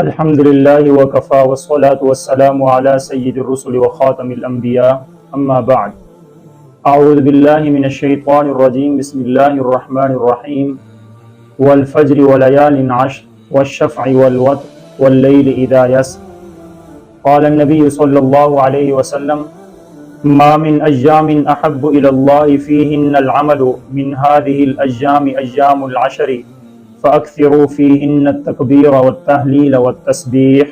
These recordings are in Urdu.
الحمد للہ وکفا والصلاة والسلام علی سید الرسل وخاتم الانبیاء اما بعد اعوذ باللہ من الشیطان الرجیم بسم اللہ الرحمن الرحیم والفجر وليال عشر والشفع والوتر واللیل اذا یسر قال النبی صلی اللہ علیہ وسلم ما من ایام احب الى اللہ فیہن العمل من هذه الايام ایام العشر فأكثروا فيهن التكبير والتهليل والتسبيح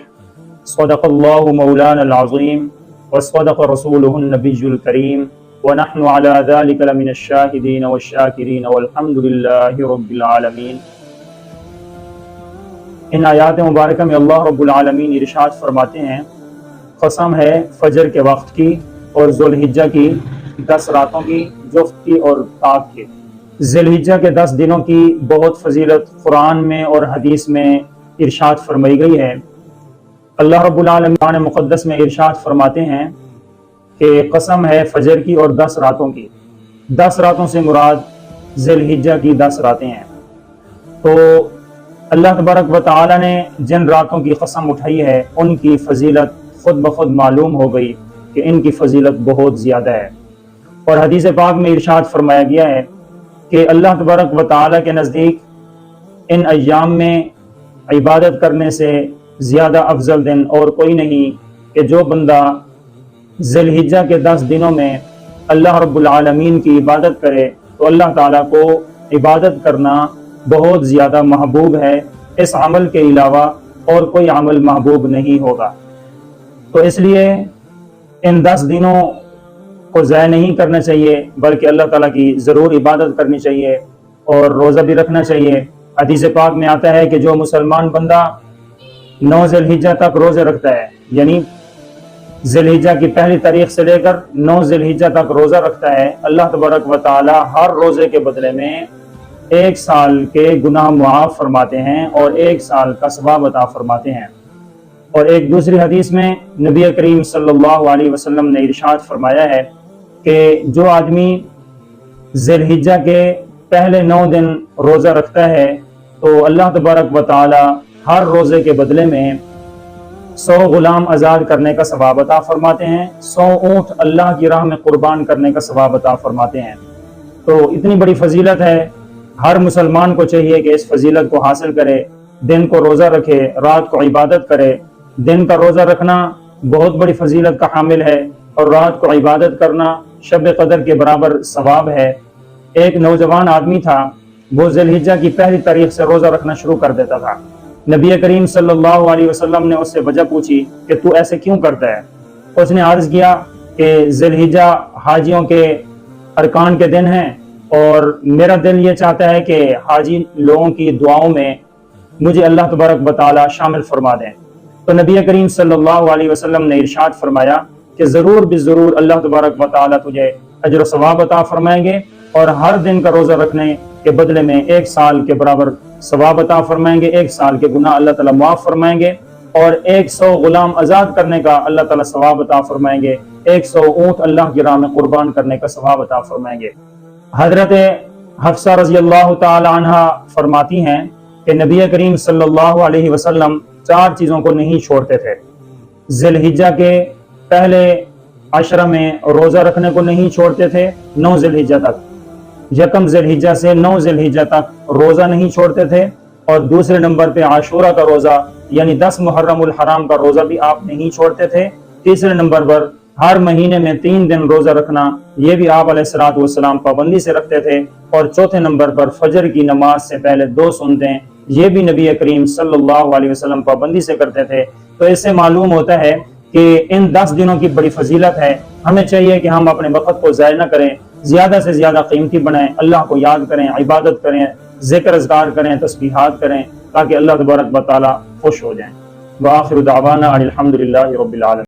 صدق الله مولانا العظيم وصدق رسوله النبي الكريم ونحن على ذلك لمن الشاهدين والشاكرين والحمد لله رب العالمين۔ ان آیات مبارکہ میں اللہ رب العالمین ارشاد فرماتے ہیں، قسم ہے فجر کے وقت کی اور ذوالحجہ کی 10 راتوں کی، جفت کی اور طاق کی۔ ذی الحجہ کے 10 دنوں کی بہت فضیلت قرآن میں اور حدیث میں ارشاد فرمائی گئی ہے۔ اللہ رب العالمین قرآن مقدس میں ارشاد فرماتے ہیں کہ قسم ہے فجر کی اور 10 راتوں کی۔ 10 راتوں سے مراد ذی الحجہ کی 10 راتیں ہیں۔ تو اللہ تبارک و تعالی نے جن راتوں کی قسم اٹھائی ہے ان کی فضیلت خود بخود معلوم ہو گئی کہ ان کی فضیلت بہت زیادہ ہے۔ اور حدیث پاک میں ارشاد فرمایا گیا ہے کہ اللہ تبارک و تعالی کے نزدیک ان ایام میں عبادت کرنے سے زیادہ افضل دن اور کوئی نہیں کہ جو بندہ ذی الحجہ کے 10 دنوں میں اللہ رب العالمین کی عبادت کرے تو اللہ تعالیٰ کو عبادت کرنا بہت زیادہ محبوب ہے۔ اس عمل کے علاوہ اور کوئی عمل محبوب نہیں ہوگا۔ تو اس لیے ان 10 دنوں کو ضائع نہیں کرنا چاہیے بلکہ اللہ تعالیٰ کی ضرور عبادت کرنی چاہیے اور روزہ بھی رکھنا چاہیے۔ حدیث پاک میں آتا ہے کہ جو مسلمان بندہ 9 ذی الحجہ تک روزے رکھتا ہے، یعنی ذی الحجہ کی پہلی تاریخ سے لے کر 9 ذی الحجہ تک روزہ رکھتا ہے، اللہ تبارک و تعالی ہر روزے کے بدلے میں 1 سال کے گناہ معاف فرماتے ہیں اور 1 سال کا ثواب عطا فرماتے ہیں۔ اور ایک دوسری حدیث میں نبی کریم صلی اللہ علیہ وسلم نے ارشاد فرمایا ہے کہ جو آدمی ذی الحجہ کے پہلے 9 دن روزہ رکھتا ہے تو اللہ تبارک و تعالی ہر روزے کے بدلے میں 100 غلام آزاد کرنے کا ثواب عطا فرماتے ہیں، 100 اونٹ اللہ کی راہ میں قربان کرنے کا ثواب عطا فرماتے ہیں۔ تو اتنی بڑی فضیلت ہے، ہر مسلمان کو چاہیے کہ اس فضیلت کو حاصل کرے، دن کو روزہ رکھے، رات کو عبادت کرے۔ دن کا روزہ رکھنا بہت بڑی فضیلت کا حامل ہے اور رات کو عبادت کرنا شب قدر کے برابر ثواب ہے۔ ایک نوجوان آدمی تھا، وہ ذی الحجہ کی پہلی تاریخ سے روزہ رکھنا شروع کر دیتا تھا۔ نبی کریم صلی اللہ علیہ وسلم نے اس سے وجہ پوچھی کہ تو ایسے کیوں کرتا ہے؟ اس نے عرض کیا کہ ذی الحجہ حاجیوں کے ارکان کے دن ہیں اور میرا دل یہ چاہتا ہے کہ حاجی لوگوں کی دعاؤں میں مجھے اللہ تبارک و تعالی شامل فرما دیں۔ تو نبی کریم صلی اللہ علیہ وسلم نے ارشاد فرمایا کہ ضرور بضرور اللہ تبارک و تعالی تجھے اجر و ثواب عطا فرمائیں گے اور ہر دن کا روزہ رکھنے کے بدلے میں 1 سال کے برابر ثواب عطا فرمائیں گے، 1 سال کے گناہ اللہ تعالیٰ معاف فرمائیں گے اور 100 غلام آزاد کرنے کا اللہ تعالیٰ ثواب عطا فرمائیں گے، 100 اونٹ اللہ کی راہ میں قربان کرنے کا ثواب عطا فرمائیں گے۔ حضرت حفصہ رضی اللہ تعالی عنہ فرماتی ہیں کہ نبی کریم صلی اللہ علیہ وسلم 4 چیزوں کو نہیں چھوڑتے تھے۔ ذی الحجہ کے پہلے عشرہ میں روزہ رکھنے کو نہیں چھوڑتے تھے 9 ذی الحجہ تک، یکم ذی الحجہ سے 9 ذی الحجہ تک روزہ نہیں چھوڑتے تھے، اور دوسرے نمبر پہ عاشورہ کا روزہ یعنی 10 محرم الحرام کا روزہ بھی آپ نہیں چھوڑتے تھے۔ تیسرے نمبر پر ہر مہینے میں 3 دن روزہ رکھنا، یہ بھی آپ علیہ الصلوۃ والسلام پابندی سے رکھتے تھے، اور چوتھے نمبر پر فجر کی نماز سے پہلے 2 سنتیں، یہ بھی نبی کریم صلی اللہ علیہ وسلم پابندی سے کرتے تھے۔ تو اس سے معلوم ہوتا ہے کہ ان 10 دنوں کی بڑی فضیلت ہے۔ ہمیں چاہیے کہ ہم اپنے وقت کو ضائع نہ کریں، زیادہ سے زیادہ قیمتی بنائیں، اللہ کو یاد کریں، عبادت کریں، ذکر اذکار کریں، تسبیحات کریں، تاکہ اللہ تبارک و تعالی خوش ہو جائیں۔ وآخر دعوانا ان الحمد للہ رب العالمین۔